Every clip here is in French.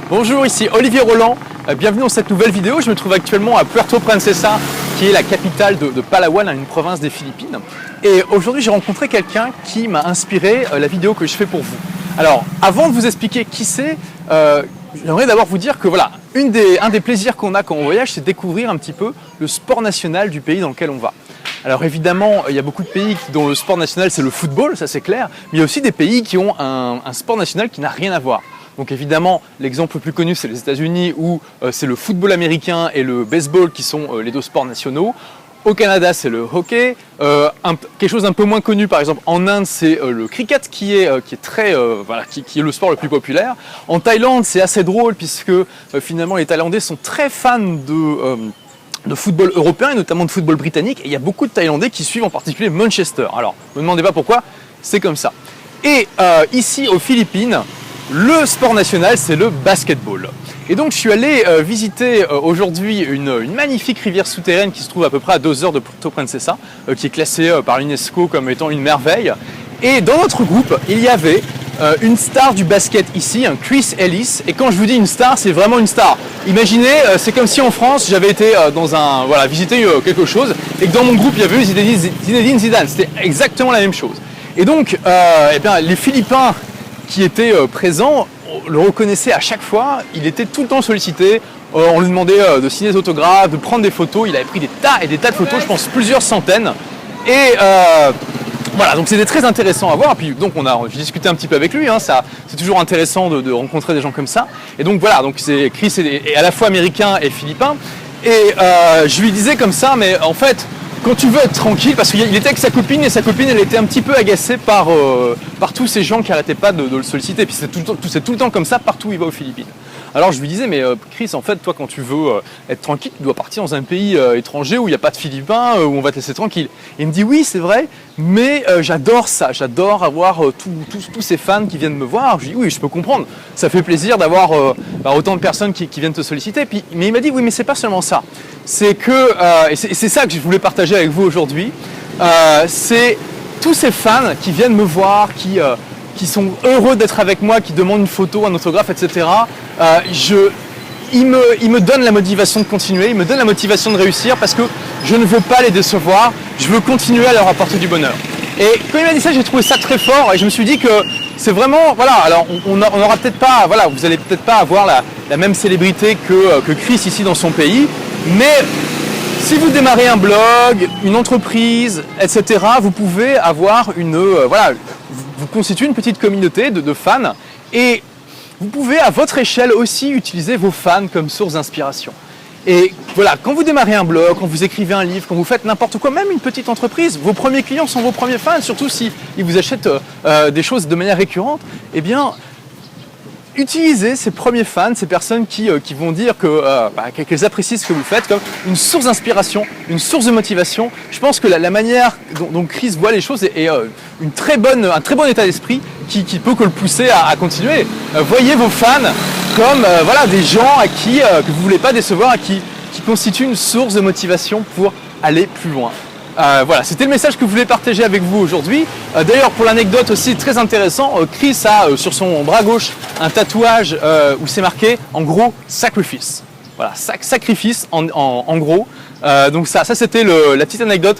Bonjour, ici Olivier Roland, bienvenue dans cette nouvelle vidéo. Je me trouve actuellement à Puerto Princesa, qui est la capitale de Palawan, une province des Philippines. Et aujourd'hui, j'ai rencontré quelqu'un qui m'a inspiré la vidéo que je fais pour vous. Alors, avant de vous expliquer qui c'est, j'aimerais d'abord vous dire que voilà, un des plaisirs qu'on a quand on voyage, c'est découvrir un petit peu le sport national du pays dans lequel on va. Alors évidemment, il y a beaucoup de pays dont le sport national c'est le football, ça c'est clair, mais il y a aussi des pays qui ont un sport national qui n'a rien à voir. Donc évidemment, l'exemple le plus connu c'est les États-Unis où c'est le football américain et le baseball qui sont les deux sports nationaux. Au Canada, c'est le hockey. Quelque chose d'un peu moins connu, par exemple, en Inde, c'est le cricket qui est le sport le plus populaire. En Thaïlande, c'est assez drôle puisque finalement les Thaïlandais sont très fans de football européen et notamment de football britannique. Et il y a beaucoup de Thaïlandais qui suivent en particulier Manchester. Alors, ne me demandez pas pourquoi, c'est comme ça. Et ici, aux Philippines, le sport national, c'est le basketball. Et donc je suis allé visiter aujourd'hui une magnifique rivière souterraine qui se trouve à peu près à 2 heures de Puerto Princesa, qui est classée par l'UNESCO comme étant une merveille. Et dans notre groupe, il y avait une star du basket ici, un Chris Ellis. Et quand je vous dis une star, c'est vraiment une star. Imaginez, c'est comme si en France, j'avais été visiter quelque chose et que dans mon groupe, il y avait eu Zinedine Zidane. C'était exactement la même chose. Et donc, les Philippins qui étaient présents le reconnaissait à chaque fois, il était tout le temps sollicité, on lui demandait de signer des autographes, de prendre des photos, il avait pris des tas et des tas de photos, je pense plusieurs centaines. Et voilà, donc c'était très intéressant à voir, puis donc j'ai discuté un petit peu avec lui, hein, c'est toujours intéressant de rencontrer des gens comme ça. Et donc voilà, donc Chris est à la fois américain et philippin, et je lui disais comme ça, mais en fait, quand tu veux être tranquille, parce qu'il était avec sa copine et sa copine elle était un petit peu agacée par tous ces gens qui n'arrêtaient pas de le solliciter. Et puis c'est tout le temps comme ça partout où il va aux Philippines. Alors je lui disais, mais Chris, en fait, toi quand tu veux être tranquille, tu dois partir dans un pays étranger où il n'y a pas de Philippins, où on va te laisser tranquille. Et il me dit, oui, c'est vrai, mais j'adore ça, j'adore avoir tous ces fans qui viennent me voir. Je lui dis, oui, je peux comprendre, ça fait plaisir d'avoir autant de personnes qui viennent te solliciter. Mais il m'a dit, oui, mais c'est pas seulement ça. C'est que, et c'est ça que je voulais partager avec vous aujourd'hui, c'est tous ces fans qui viennent me voir, qui sont heureux d'être avec moi, qui demandent une photo, un autographe, etc. Ils me donnent la motivation de continuer, ils me donnent la motivation de réussir parce que je ne veux pas les décevoir, je veux continuer à leur apporter du bonheur. Et quand il m'a dit ça, j'ai trouvé ça très fort et je me suis dit que c'est vraiment, voilà, alors on aura peut-être pas, voilà, vous allez peut-être pas avoir la même célébrité que Chris ici dans son pays, mais si vous démarrez un blog, une entreprise, etc., vous pouvez avoir vous constituez une petite communauté de fans et vous pouvez à votre échelle aussi utiliser vos fans comme source d'inspiration. Et voilà, quand vous démarrez un blog, quand vous écrivez un livre, quand vous faites n'importe quoi, même une petite entreprise, vos premiers clients sont vos premiers fans, surtout s'ils vous achètent des choses de manière récurrente, eh bien, utilisez ces premiers fans, ces personnes qui vont dire qu'elles apprécient ce que vous faites comme une source d'inspiration, une source de motivation. Je pense que la manière dont Chris voit les choses est un très bon état d'esprit qui peut que le pousser à continuer. Voyez vos fans comme des gens à qui que vous ne voulez pas décevoir, qui constituent une source de motivation pour aller plus loin. Voilà, c'était le message que je voulais partager avec vous aujourd'hui. D'ailleurs, pour l'anecdote aussi très intéressant, Chris a sur son bras gauche un tatouage où c'est marqué en gros sacrifice. Voilà, sacrifice en gros. Donc ça c'était la petite anecdote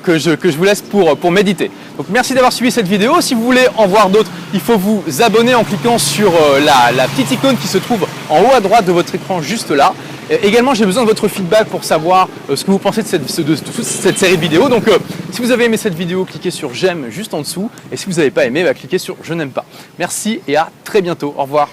que je vous laisse pour méditer. Donc merci d'avoir suivi cette vidéo. Si vous voulez en voir d'autres, il faut vous abonner en cliquant sur la petite icône qui se trouve en haut à droite de votre écran juste là. Également, j'ai besoin de votre feedback pour savoir ce que vous pensez de toute cette série de vidéos. Donc, si vous avez aimé cette vidéo, cliquez sur j'aime juste en dessous. Et si vous n'avez pas aimé, cliquez sur je n'aime pas. Merci et à très bientôt. Au revoir.